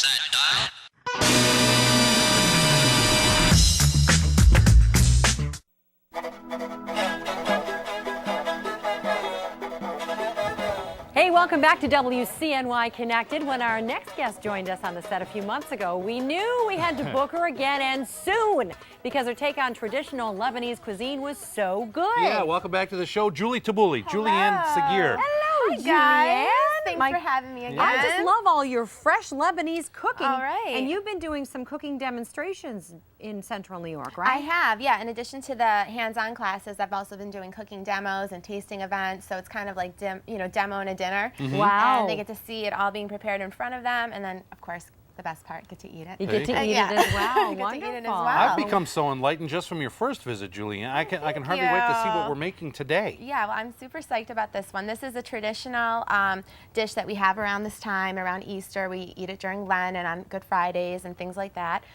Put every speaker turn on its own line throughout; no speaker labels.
that dial?
Hey, welcome back to WCNY Connected. When our next guest joined us on the set a few months ago, we knew we had to book her again, and soon, because her take on traditional Lebanese cuisine was so good.
Yeah, welcome back to the show, Julie Tabbouli, Julianne Sagir.
Hello,
Guys,
Julianne.
thanks for having me again.
I just love all your fresh Lebanese cooking.
All right.
And you've been doing some cooking demonstrations in Central New York, right?
I have, yeah. In addition to the hands-on classes, I've also been doing cooking demos and tasting events. So it's kind of like demo and a dinner.
Wow.
And they get to see it all being prepared in front of them, and then of course the best part, get to eat it.
You get to
There
eat
you
it
go.
as well.
You get to
Wonderful.
eat it as well.
I've become so enlightened just from your first visit, Julianne. I can hardly wait to see what
you.
we're making today.
Yeah, well, I'm super psyched about this one. This is a traditional dish that we have around this time, around Easter. We eat it during Lent and on Good Fridays and things like that.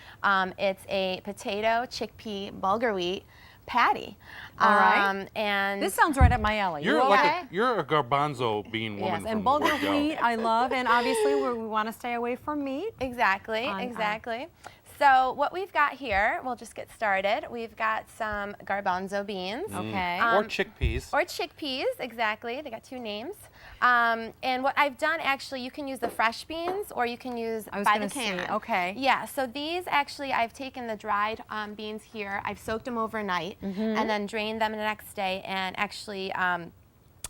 It's a potato, chickpea, bulgur wheat patty.
All right.
And
This sounds right up my alley.
You're
okay?
you're a garbanzo bean woman
Yes,
from
and
the word
bulgur
go.
wheat I love, and obviously we want to stay away from meat.
Exactly. So what we've got here, we'll just get started. We've got some garbanzo beans.
Okay.
Or chickpeas.
Or chickpeas, exactly. They got two names. And what I've done, actually, you can use the fresh beans or you can use
I was
by
gonna
the can.
say, okay.
Yeah, so these actually, I've taken the dried beans here, I've soaked them overnight, and then drained them the next day, and actually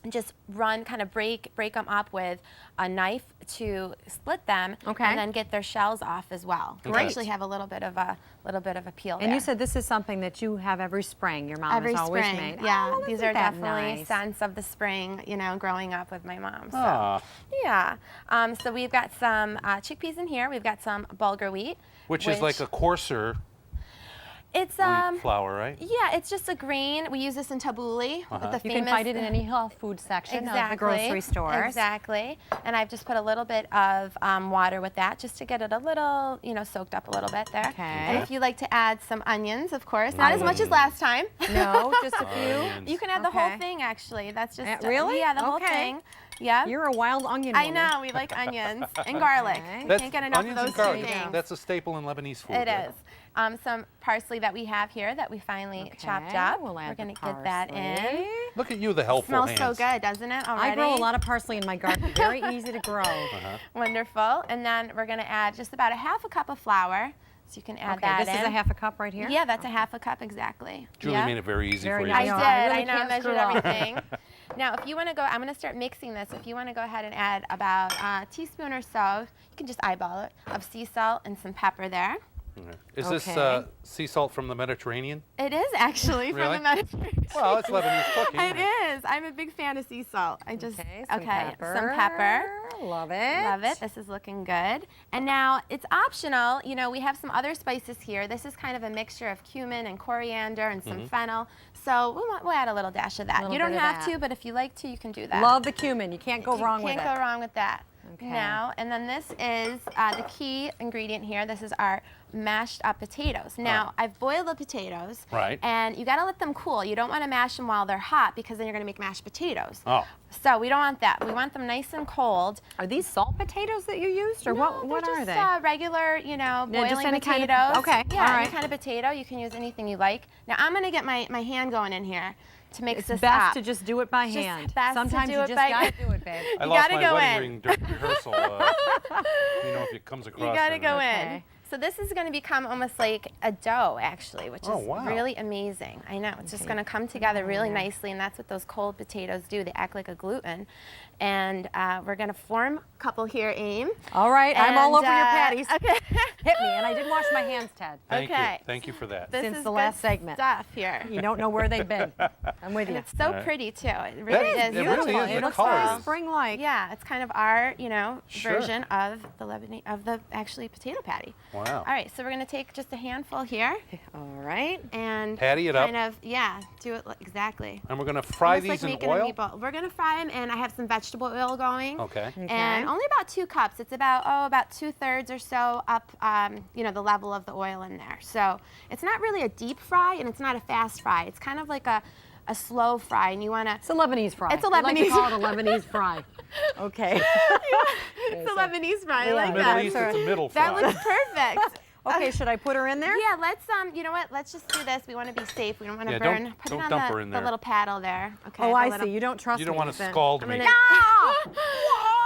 just kind of break them up with a knife to split them,
Okay.
and then get their shells off as well. They
Great.
actually have a little bit of a peel
And
there.
you said this is something that you have every spring. Your mom
Every
has always
spring,
made.
yeah.
Oh,
These
isn't
are
that
definitely
nice?
scents of the spring, growing up with my mom. So,
Ah.
yeah. So we've got some chickpeas in here. We've got some bulgur wheat.
Which is like a coarser
It's
wheat flour, right?
yeah, it's just a grain. We use this in tabbouleh with the
You
famous.
can find it in any health food section of the grocery stores.
Exactly. And I've just put a little bit of water with that just to get it a little, soaked up a little bit there.
Okay.
And if you like to add some onions, of course, not as much as last time.
No, just a few.
Onions.
You can add the whole
Okay.
thing, actually. That's just
Really?
yeah, the whole
Okay.
thing. Yeah.
You're a wild onion
I
woman.
know, we like onions and garlic.
Okay.
We can't get enough of
onions
those
and garlic.
two things.
That's a staple in Lebanese food.
It
right?
is. Some parsley that we have here that we finally chopped
Okay,
up.
we'll add
We're going
the
to get that in.
parsley.
Look at you, the helpful
Smells
hands.
so good, doesn't it, already?
I grow a lot of parsley in my garden. Very easy to grow.
Wonderful. And then we're going to add just about a half a cup of flour. So you can add
Okay,
that
this
in.
is a half a cup right here?
Yeah, that's a half a cup exactly.
Julie
yeah.
made it very easy
Very
for you.
nice.
I
know,
did.
I really
I know. I
can't
measured
screw up.
everything. Now, if you want to go, I'm going to start mixing this. If you want to go ahead and add about a teaspoon or so, you can just eyeball it, of sea salt and some pepper there.
Okay. Is this
Okay.
sea salt from the Mediterranean?
It is actually
Really?
from the Mediterranean.
Well, it's Lebanese cooking.
It is. I'm a big fan of sea salt. I just
Okay,
some pepper.
Love it.
Love it. This is looking good. And now it's optional. We have some other spices here. This is kind of a mixture of cumin and coriander and some fennel. So we'll add a little dash of that.
Little
You don't
bit of
have
that.
to, but if you like to, you can do that.
Love the cumin. You can't go wrong with
Can't
it.
go wrong with that.
Okay.
Now, and then this is the key ingredient here. This is our mashed up potatoes. Now, I've boiled the potatoes.
Right.
And you got to let them cool. You don't want to mash them while they're hot because then you're going to make mashed potatoes.
Oh.
So we don't want that. We want them nice and cold.
Are these salt potatoes that you used, or what
they're
are
just,
they?
Regular, boiling
just any
potatoes.
kind of- okay,
Yeah,
all
any
right.
kind of potato. You can use anything you like. Now, I'm going to get my hand going in here to mix
It's
this
best
up.
to just do it by
Just
hand.
best to
Sometimes
do
you
it
just
by-
gotta do it, babe.
I
You
lost
gotta
my
go
wedding
in.
ring during rehearsal. If it comes across.
You got to go in.
Okay.
So this is going to become almost like a dough, actually, which
Oh,
is
wow.
really amazing. I know. It's just going to come together really nicely, and that's what those cold potatoes do. They act like a gluten. And we're going to form a couple here, Aim.
All right, I'm all over your patties.
Okay.
Hit me, and I didn't wash my hands, Ted.
Thank
Okay.
you. Thank you for that.
This
Since
is
the
good
last segment.
stuff here.
You don't know where they've been. I'm with
And
you.
it's so pretty, too. It really is.
It really is.
It
The
looks
colors.
very spring-like.
Yeah, it's kind of our,
Sure.
version of the Lebanese, of the actually potato patty.
Wow.
All right, so we're going to take just a handful here
All right.
and
Patty it up.
kind of, do it exactly.
And we're going to fry
Almost
these
like
in
making a
oil?
meatball. We're going to fry them, and I have some vegetable oil going.
Okay.
And only about 2 cups. It's about 2/3 or so up, the level of the oil in there. So it's not really a deep fry, and it's not a fast fry. It's kind of like a a slow fry, and you want to.
It's a Lebanese fry.
It's a
I like to
Lebanese-
call it a Lebanese fry. Okay.
It's a Lebanese fry. I
Yeah.
like
Middle
that.
East, it's a middle fry.
That looks perfect.
Okay, should I put her in there?
Yeah, let's you know what? Let's just do this. We want to be safe. We don't want to
Yeah,
burn.
don't-
Put
don't
it on
dump her in
the
there.
little paddle there. Okay.
Oh,
the
I
little-
see. You don't trust me.
You don't want to
then.
scald
I'm
me.
gonna-
No!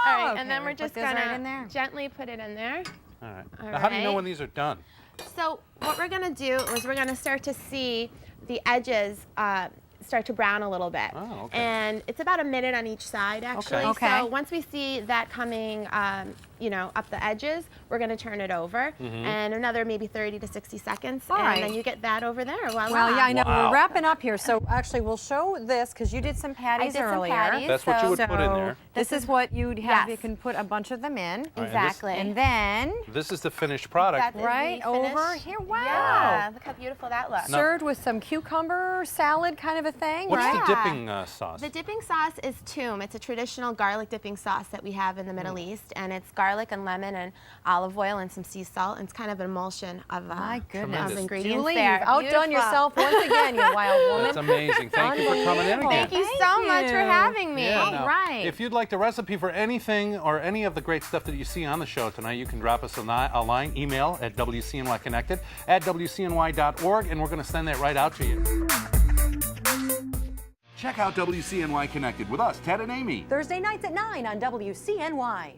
All right,
Okay,
and then we're
put
just
this
gonna
right in there.
gently put it in there.
All right.
All
Now, how do you know
right.
when these are done?
So what we're gonna do is we're gonna start to see the edges start to brown a little bit.
Oh, okay.
And it's about a minute on each side, actually.
Okay.
So once we see that coming, you know, up the edges, we're gonna turn it over, and another maybe 30 to 60 seconds,
All
and
right.
then you get that over there. Voila.
Well, yeah, I know.
Wow.
We're wrapping up here. So actually, we'll show this because you did some
I
patties
did
earlier.
some patties.
That's what you would
so
put in there.
This is what you'd have.
Yes.
You can put a bunch of them in.
All right, and this-
Exactly.
And then
This is the finished product.
That is the
right over
finished-
here. Wow.
Yeah, look how beautiful that looks.
Served with some cucumber salad kind of a thing,
What's
right?
the
Yeah.
dipping sauce?
The dipping sauce is Toum. It's a traditional garlic dipping sauce that we have in the Middle East, and it's garlic and lemon and olive oil and some sea salt. And it's kind of an emulsion of,
My goodness.
Tremendous.
of ingredients
Julie,
there.
you've outdone
Beautiful.
yourself once again, you wild woman.
That's amazing. Thank you for coming in
Unbelievable.
again.
Thank you
Thank
so much for
you.
having me.
Yeah,
All
now,
right.
If you'd like the recipe for anything or any of the great stuff that you see on the show tonight, you can drop us a line, email at WCNYconnected at WCNY.org, and we're going to send that right out to you.
Check out WCNY Connected with us, Ted and Amy.
Thursday nights at 9 on WCNY.